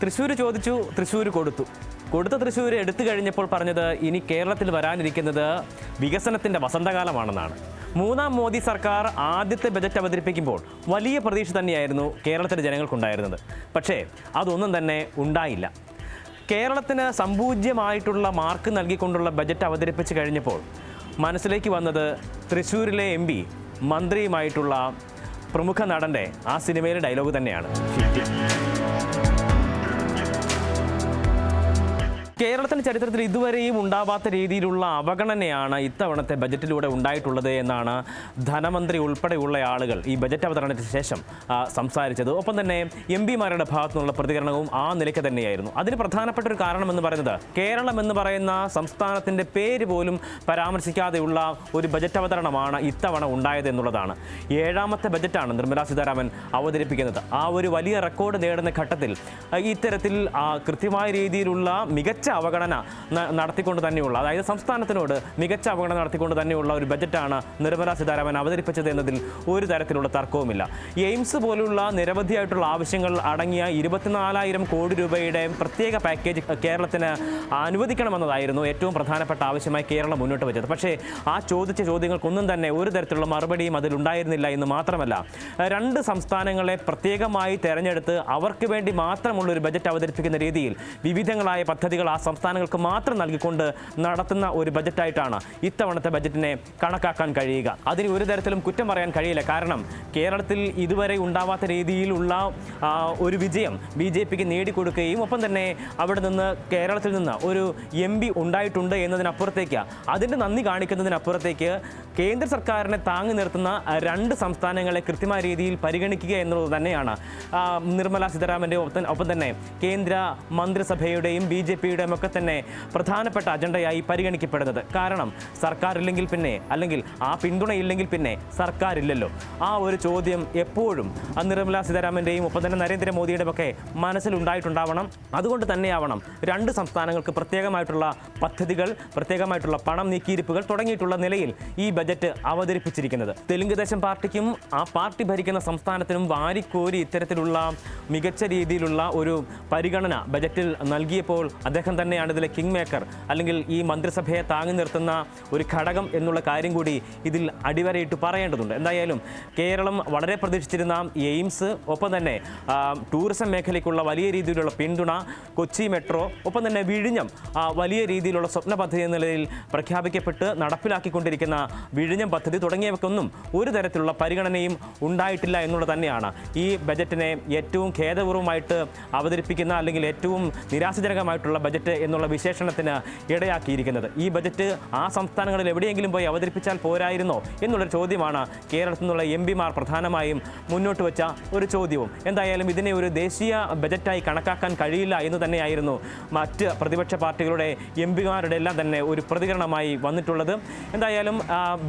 തൃശ്ശൂർ ചോദിച്ചു, തൃശ്ശൂർ കൊടുത്ത തൃശ്ശൂർ എടുത്തു കഴിഞ്ഞപ്പോൾ പറഞ്ഞത് ഇനി കേരളത്തിൽ വരാനിരിക്കുന്നത് വികസനത്തിൻ്റെ വസന്തകാലമാണെന്നാണ്. മൂന്നാം മോദി സർക്കാർ ആദ്യത്തെ ബജറ്റ് അവതരിപ്പിക്കുമ്പോൾ വലിയ പ്രതീക്ഷ തന്നെയായിരുന്നു കേരളത്തിലെ ജനങ്ങൾക്കുണ്ടായിരുന്നത്. പക്ഷേ അതൊന്നും തന്നെ ഉണ്ടായില്ല. കേരളത്തിന് സമ്പൂജ്യമായിട്ടുള്ള മാർക്ക് നൽകിക്കൊണ്ടുള്ള ബജറ്റ് അവതരിപ്പിച്ച് കഴിഞ്ഞപ്പോൾ മനസ്സിലേക്ക് വന്നത് തൃശ്ശൂരിലെ MP മന്ത്രിയുമായിട്ടുള്ള പ്രമുഖ നടൻ്റെ ആ സിനിമയിലെ ഡയലോഗ് തന്നെയാണ്. കേരളത്തിൻ്റെ ചരിത്രത്തിൽ ഇതുവരെയും ഉണ്ടാവാത്ത രീതിയിലുള്ള അവഗണനയാണ് ഇത്തവണത്തെ ബജറ്റിലൂടെ ഉണ്ടായിട്ടുള്ളത് എന്നാണ് ധനമന്ത്രി ഉൾപ്പെടെയുള്ള ആളുകൾ ഈ ബജറ്റ് അവതരണത്തിന് ശേഷം സംസാരിച്ചത്. ഒപ്പം തന്നെ MP-മാരുടെ ഭാഗത്തു നിന്നുള്ള പ്രതികരണവും ആ നിലയ്ക്ക് തന്നെയായിരുന്നു. അതിന് പ്രധാനപ്പെട്ട ഒരു കാരണമെന്ന് പറയുന്നത് കേരളം എന്ന് പറയുന്ന സംസ്ഥാനത്തിൻ്റെ പേര് പോലും പരാമർശിക്കാതെയുള്ള ഒരു ബജറ്റ് അവതരണമാണ് ഇത്തവണ ഉണ്ടായത് എന്നുള്ളതാണ്. 7ാമത്തെ ബജറ്റാണ് നിർമ്മലാ സീതാരാമൻ അവതരിപ്പിക്കുന്നത്. ആ ഒരു വലിയ റെക്കോർഡ് നേടുന്ന ഘട്ടത്തിൽ ഇത്തരത്തിൽ കൃത്യമായ രീതിയിലുള്ള മികച്ച അവഗണന നടത്തിക്കൊണ്ട് തന്നെയുള്ള, അതായത് സംസ്ഥാനത്തിനോട് മികച്ച അവഗണന നടത്തിക്കൊണ്ട് തന്നെയുള്ള ഒരു ബജറ്റാണ് നിർമ്മലാ സീതാരാമൻ അവതരിപ്പിച്ചത് എന്നതിൽ ഒരു തരത്തിലുള്ള തർക്കവുമില്ല. എയിംസ് പോലുള്ള നിരവധിയായിട്ടുള്ള ആവശ്യങ്ങൾ അടങ്ങിയ 24,000 കോടി രൂപയുടെ പ്രത്യേക പാക്കേജ് കേരളത്തിന് അനുവദിക്കണമെന്നതായിരുന്നു ഏറ്റവും പ്രധാനപ്പെട്ട ആവശ്യമായി കേരളം മുന്നോട്ട് വെച്ചത്. പക്ഷേ ആ ചോദിച്ച ചോദ്യങ്ങൾക്കൊന്നും തന്നെ ഒരു തരത്തിലുള്ള മറുപടിയും അതിലുണ്ടായിരുന്നില്ല എന്ന് മാത്രമല്ല, 2 സംസ്ഥാനങ്ങളെ പ്രത്യേകമായി തെരഞ്ഞെടുത്ത് അവർക്ക് വേണ്ടി മാത്രമുള്ളൊരു ബജറ്റ് അവതരിപ്പിക്കുന്ന രീതിയിൽ വിവിധങ്ങളായ പദ്ധതികൾ ആ സംസ്ഥാനങ്ങൾക്ക് മാത്രം നൽകിക്കൊണ്ട് നടത്തുന്ന ഒരു ബജറ്റായിട്ടാണ് ഇത്തവണത്തെ ബജറ്റിനെ കണക്കാക്കാൻ കഴിയുക. അതിന് ഒരു തരത്തിലും കുറ്റം പറയാൻ കഴിയില്ല. കാരണം കേരളത്തിൽ ഇതുവരെ ഉണ്ടാവാത്ത രീതിയിലുള്ള ഒരു വിജയം BJPക്ക് നേടിക്കൊടുക്കുകയും ഒപ്പം തന്നെ അവിടെ നിന്ന് കേരളത്തിൽ നിന്ന് ഒരു MP ഉണ്ടായിട്ടുണ്ട് എന്നതിനപ്പുറത്തേക്ക്, അതിൻ്റെ നന്ദി കാണിക്കുന്നതിനപ്പുറത്തേക്ക് കേന്ദ്ര സർക്കാരിനെ താങ്ങി നിർത്തുന്ന 2 സംസ്ഥാനങ്ങളെ കൃത്യമായ രീതിയിൽ പരിഗണിക്കുക എന്നുള്ളത് തന്നെയാണ് നിർമ്മലാ സീതാരാമൻ്റെ ഒപ്പം തന്നെ കേന്ദ്ര മന്ത്രിസഭയുടെയും BJPയുടെയും ഒക്കെ തന്നെ പ്രധാനപ്പെട്ട അജണ്ടയായി പരിഗണിക്കപ്പെടുന്നത്. കാരണം സർക്കാരില്ലെങ്കിൽ പിന്നെ, അല്ലെങ്കിൽ ആ പിന്തുണയില്ലെങ്കിൽ പിന്നെ സർക്കാരില്ലല്ലോ. ആ ഒരു ചോദ്യം എപ്പോഴും നിർമ്മലാ സീതാരാമൻ്റെയും ഒപ്പം തന്നെ നരേന്ദ്രമോദിയുടെയും ഒക്കെ മനസ്സിലുണ്ടായിട്ടുണ്ടാവണം. അതുകൊണ്ട് തന്നെയാവണം 2 സംസ്ഥാനങ്ങൾക്ക് പ്രത്യേകമായിട്ടുള്ള പദ്ധതികൾ, പ്രത്യേകമായിട്ടുള്ള പണം നീക്കിയിരിപ്പുകൾ തുടങ്ങിയിട്ടുള്ള നിലയിൽ ഈ ബജറ്റ് അവതരിപ്പിച്ചിരിക്കുന്നത്. തെലുങ്ക് ദേശം പാർട്ടിക്കും ആ പാർട്ടി ഭരിക്കുന്ന സംസ്ഥാനത്തിനും വാരിക്കോരി ഇത്തരത്തിലുള്ള മികച്ച രീതിയിലുള്ള ഒരു പരിഗണന ബജറ്റിൽ നൽകിയപ്പോൾ അദ്ദേഹം തന്നെയാണ് ഇതിലെ കിങ് മേക്കർ, അല്ലെങ്കിൽ ഈ മന്ത്രിസഭയെ താങ്ങി നിർത്തുന്ന ഒരു ഘടകം എന്നുള്ള കാര്യം കൂടി ഇതിൽ അടിവരയിട്ട് പറയേണ്ടതുണ്ട്. എന്തായാലും കേരളം വളരെ പ്രതീക്ഷിച്ചിരുന്ന എയിംസ്, ഒപ്പം തന്നെ ടൂറിസം മേഖലയ്ക്കുള്ള വലിയ രീതിയിലുള്ള പിന്തുണ, കൊച്ചി മെട്രോ, ഒപ്പം തന്നെ വിഴിഞ്ഞം വലിയ രീതിയിലുള്ള സ്വപ്ന പദ്ധതി എന്ന നിലയിൽ പ്രഖ്യാപിക്കപ്പെട്ട് നടപ്പിലാക്കിക്കൊണ്ടിരിക്കുന്ന വിഴിഞ്ഞം പദ്ധതി തുടങ്ങിയവയ്ക്കൊന്നും ഒരു തരത്തിലുള്ള പരിഗണനയും ഉണ്ടായിട്ടില്ല എന്നുള്ളത് തന്നെയാണ് ഈ ബജറ്റിനെ ഏറ്റവും ഖേദപൂർവ്വമായിട്ട് അവതരിപ്പിക്കുന്ന, അല്ലെങ്കിൽ ഏറ്റവും നിരാശാജനകമായിട്ടുള്ള ബജറ്റ് എന്നുള്ള വിശേഷണത്തിന് ഇടയാക്കിയിരിക്കുന്നത്. ഈ ബജറ്റ് ആ സംസ്ഥാനങ്ങളിൽ എവിടെയെങ്കിലും പോയി അവതരിപ്പിച്ചാൽ പോരായിരുന്നോ എന്നുള്ളൊരു ചോദ്യമാണ് കേരളത്തിൽ നിന്നുള്ള MP-മാർ പ്രധാനമായും മുന്നോട്ട് വെച്ച ഒരു ചോദ്യവും. എന്തായാലും ഇതിനെ ഒരു ദേശീയ ബജറ്റായി കണക്കാക്കാൻ കഴിയില്ല എന്ന് തന്നെയായിരുന്നു മറ്റ് പ്രതിപക്ഷ പാർട്ടികളുടെ MP-മാരുടെ എല്ലാം തന്നെ ഒരു പ്രതികരണമായി വന്നിട്ടുള്ളത്. എന്തായാലും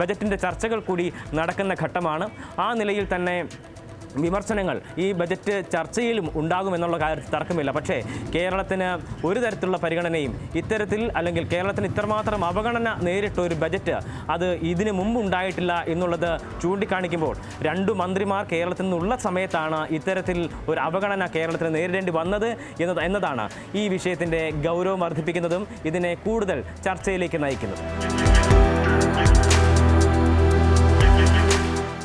ബജറ്റിൻ്റെ ചർച്ചകൾ കൂടി നടക്കുന്ന ഘട്ടമാണ്. ആ നിലയിൽ തന്നെ വിമർശനങ്ങൾ ഈ ബജറ്റ് ചർച്ചയിലും ഉണ്ടാകുമെന്നുള്ള കാര്യത്തിൽ തർക്കമില്ല. പക്ഷേ കേരളത്തിന് ഒരു തരത്തിലുള്ള പരിഗണനയും ഇത്തരത്തിൽ, അല്ലെങ്കിൽ കേരളത്തിന് ഇത്രമാത്രം അവഗണന നേരിട്ട ഒരു ബജറ്റ് അത് ഇതിനു മുമ്പ് ഉണ്ടായിട്ടില്ല എന്നുള്ളത് ചൂണ്ടിക്കാണിക്കുമ്പോൾ 2 മന്ത്രിമാർ കേരളത്തിൽ നിന്നുള്ള സമയത്താണ് ഇത്തരത്തിൽ ഒരു അവഗണന കേരളത്തിന് നേരിടേണ്ടി വന്നത് എന്നതാണ് ഈ വിഷയത്തിൻ്റെ ഗൗരവം വർദ്ധിപ്പിക്കുന്നതും ഇതിനെ കൂടുതൽ ചർച്ചയിലേക്ക് നയിക്കുന്നതും.